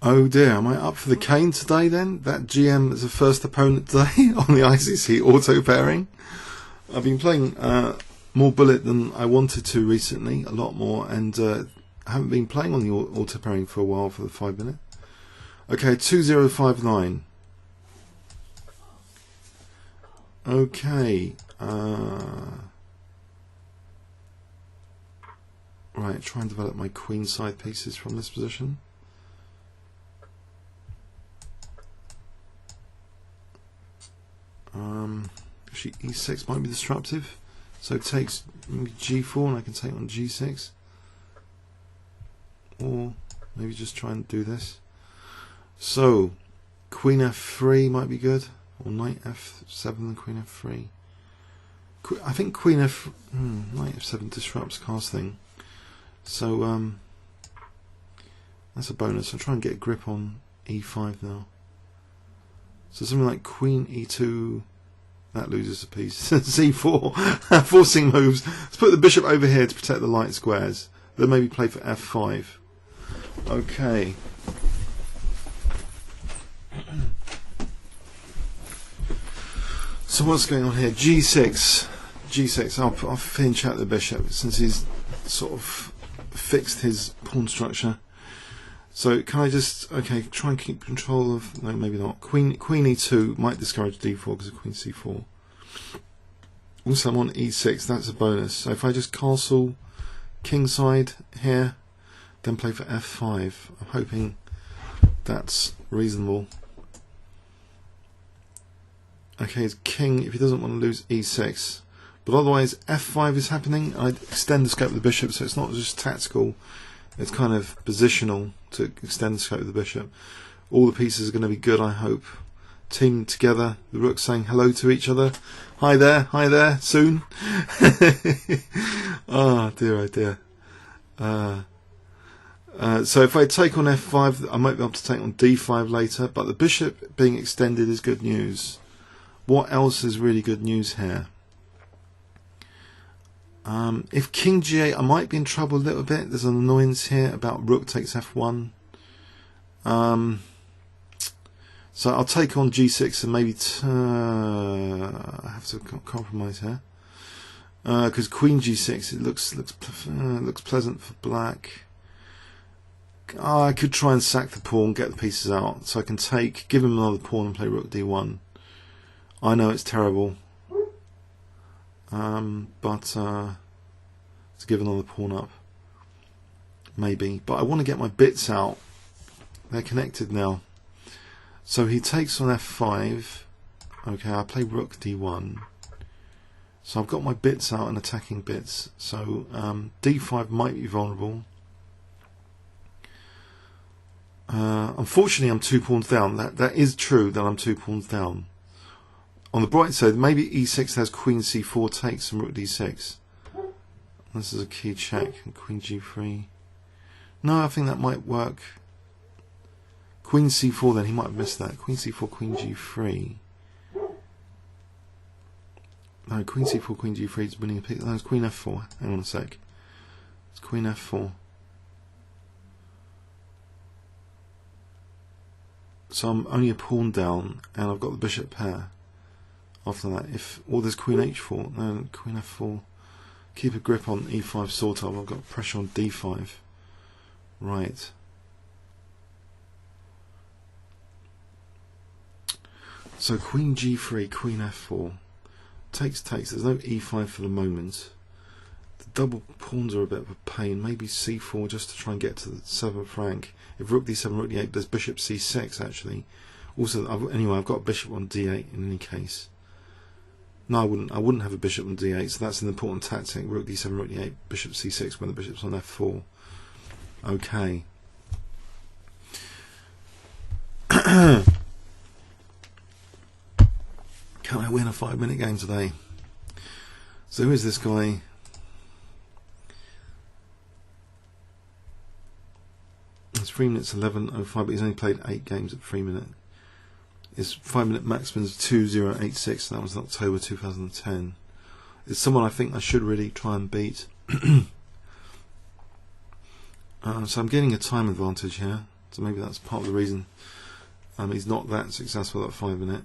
Oh dear, am I up for the cane today then? That GM is the first opponent today on the ICC auto pairing. I've been playing more bullet than I wanted to recently, a lot more, and I haven't been playing on the auto pairing for a while for the 5 minute. Okay, 2059. Okay. Right, try and develop my queen side pieces from this position. Actually, e6 might be disruptive, so it takes maybe g4 and I can take on g6, or maybe just try and do this. So queen f3 might be good, or knight f7 and queen f3. I think queen knight f7 disrupts casting, so that's a bonus. I'll try and get a grip on e5 now. So something like queen e2, that loses a piece. c4, forcing moves. Let's put the bishop over here to protect the light squares. Then maybe play for f5. Okay. So what's going on here? g6. g6. I'll pinch out the bishop since he's sort of fixed his pawn structure. So can I just, okay, try and keep control of, no, maybe not. Queen e2 might discourage d4 because of queen c4. Also I'm on e6, that's a bonus. So if I just castle kingside here, then play for f5, I'm hoping that's reasonable. Okay, it's king if he doesn't want to lose e6. But otherwise f5 is happening. I extend the scope of the bishop, so it's not just tactical, it's kind of positional to extend the scope of the bishop. All the pieces are going to be good, I hope. Team together, the rooks saying hello to each other. Hi there, soon. Oh dear, oh dear. So if I take on f5, I might be able to take on d5 later, but the bishop being extended is good news. What else is really good news here? If king g8, I might be in trouble a little bit. There's an annoyance here about rook takes f1. So I'll take on g6 and maybe I have to compromise here because queen g6 it looks pleasant for black. I could try and sack the pawn, get the pieces out, so I can give him another pawn and play rook d1. I know it's terrible. But to give another pawn up, maybe. But I want to get my bits out. They're connected now. So he takes on f5. Okay, I play rook d1. So I've got my bits out and attacking bits. So d5 might be vulnerable. Unfortunately, I'm 2 pawns down. That is true that I'm 2 pawns down. On the bright side, maybe e6 has queen c4 takes and rook d6. This is a key check. And queen g3. No, I think that might work. Queen c4 then, he might have missed that. Queen c4, queen g3. No, queen c4, queen g3 is winning a piece. No, it's queen f4. Hang on a sec. It's queen f4. So I'm only a pawn down and I've got the bishop pair. After that, there's queen h4, no, queen f4. Keep a grip on e5 sort of. I've got pressure on d5. Right. So queen g3, queen f4. Takes. There's no e5 for the moment. The double pawns are a bit of a pain. Maybe c4 just to try and get to the 7th rank. If rook d7, rook d8, there's bishop c6 actually. Also, anyway, I've got a bishop on d8 in any case. No, I wouldn't have a bishop on d8, so that's an important tactic. Rook d7, rook d8, bishop c6 when the bishop's on f4. Okay. Can I win a 5-minute game today? So who is this guy? It's 3 minutes 11:05, but he's only played 8 games at 3 minutes. His 5-minute maximum is 2086. That was October 2010. It's someone I think I should really try and beat. So I'm getting a time advantage here. So maybe that's part of the reason he's not that successful at 5 minute.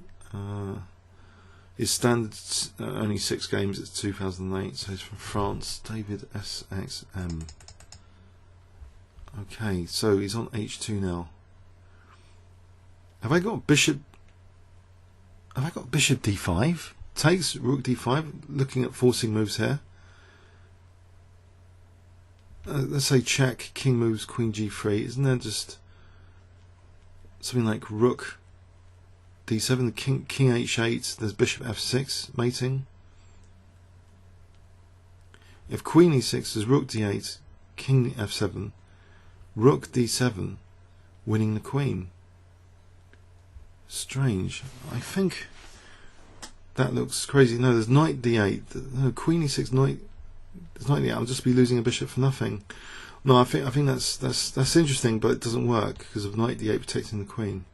His standard only 6 games. It's 2008. So he's from France. DavidSXM. Okay, so he's on H2 now. Have I got bishop? Have I got bishop D5? Takes rook D5. Looking at forcing moves here. Let's say check. King moves queen G3. Isn't there just something like rook D7? King H8. There's bishop F6 mating. If queen E6, there's rook D8, king F7, rook D7, winning the queen. Strange. I think that looks crazy. No, there's knight D8. No, queen E6, knight. There's knight D8. I'll just be losing a bishop for nothing. No, I think that's interesting, but it doesn't work because of knight D8 protecting the queen.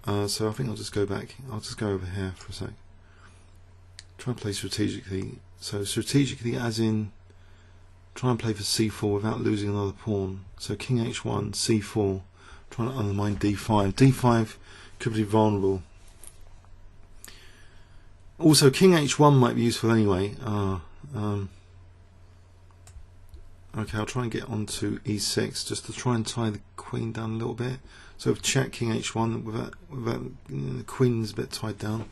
So I think I'll just go back. I'll just go over here for a sec. Try and play strategically. So strategically, as in try and play for C4 without losing another pawn. So king H1, C4, trying to undermine D5. D5 could be vulnerable. Also, king H1 might be useful anyway. Okay, I'll try and get onto E6 just to try and tie the queen down a little bit. So if check king H1 without the queen's a bit tied down.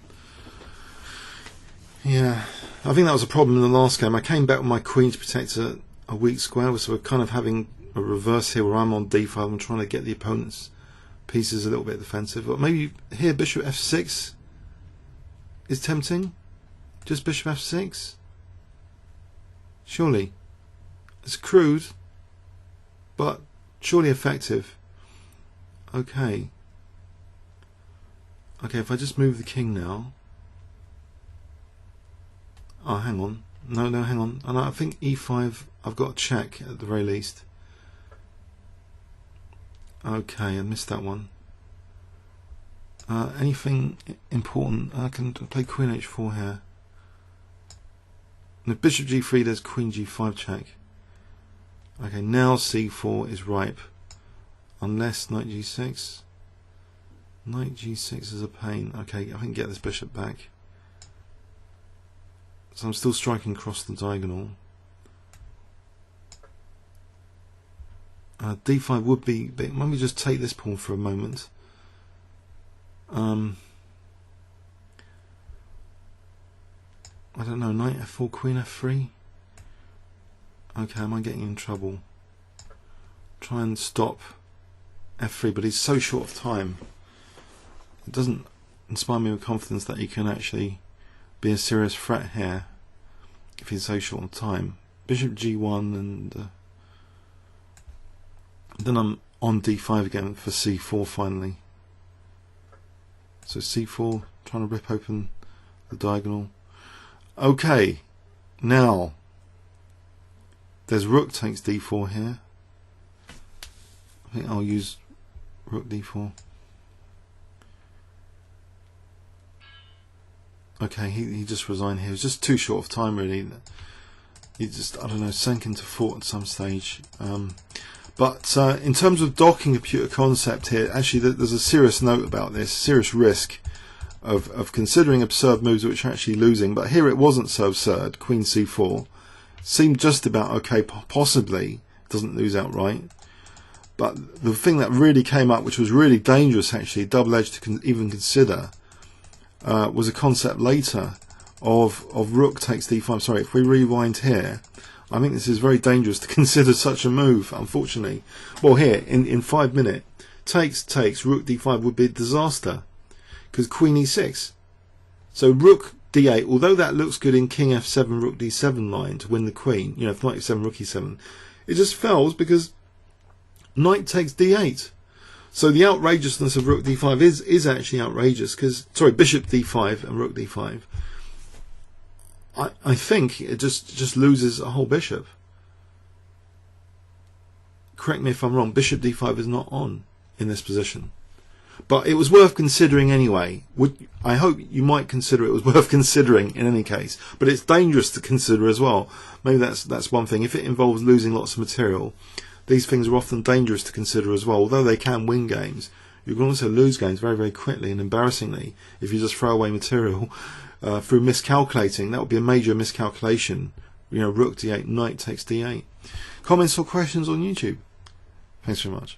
Yeah, I think that was a problem in the last game. I came back with my queen to protect a weak square, so we're kind of having a reverse here where I'm on D5. I'm trying to get the opponent's pieces a little bit defensive. But maybe here bishop F6 is tempting. Just bishop F6. Surely. It's crude, but surely effective. Okay. Okay, if I just move the king now. Oh, hang on. No, hang on. And I think E5, I've got a check at the very least. Okay, I missed that one. Anything important? I can play queen H4 here. And if bishop G3, there's queen G5 check. Okay, now C4 is ripe. Unless knight G6. Knight G6 is a pain. Okay, I can get this bishop back. So I'm still striking across the diagonal. D5 would be. Let me just take this pawn for a moment. I don't know. Knight F4, Queen F3. Okay, am I getting in trouble? Try and stop F3, but he's so short of time. It doesn't inspire me with confidence that he can actually be a serious threat here if he's so short of time. Bishop G1 and then I'm on D5 again for C4 finally. So C4, trying to rip open the diagonal. Okay, now there's rook takes D4 here. I think I'll use rook D4. Okay, he just resigned here. He was just too short of time really. He just, I don't know, sank into fort at some stage. But in terms of docking a pewter concept here, actually there's a serious note about this, serious risk of considering absurd moves which are actually losing. But here it wasn't so absurd. Queen C4 seemed just about okay, possibly doesn't lose outright. But the thing that really came up, which was really dangerous actually, double-edged to even consider, was a concept later of rook takes D5. Sorry, if we rewind here, I think this is very dangerous to consider such a move, unfortunately. Well, here, in 5 minutes, takes, rook D5 would be a disaster, because queen E6. So rook D8, although that looks good in king F7, rook D7 line to win the queen, you know, if knight F7, rook E7, it just fails because knight takes D8. So the outrageousness of rook D5 is actually outrageous, because, sorry, bishop D5 and rook D5, I think it just loses a whole bishop. Correct me if I'm wrong, bishop D5 is not on in this position. But it was worth considering anyway. I hope you might consider it was worth considering in any case. But it's dangerous to consider as well. Maybe that's one thing. If it involves losing lots of material, these things are often dangerous to consider as well. Although they can win games, you can also lose games very, very quickly and embarrassingly if you just throw away material through miscalculating. That would be a major miscalculation. You know, rook d8, knight takes d8. Comments or questions on YouTube? Thanks very much.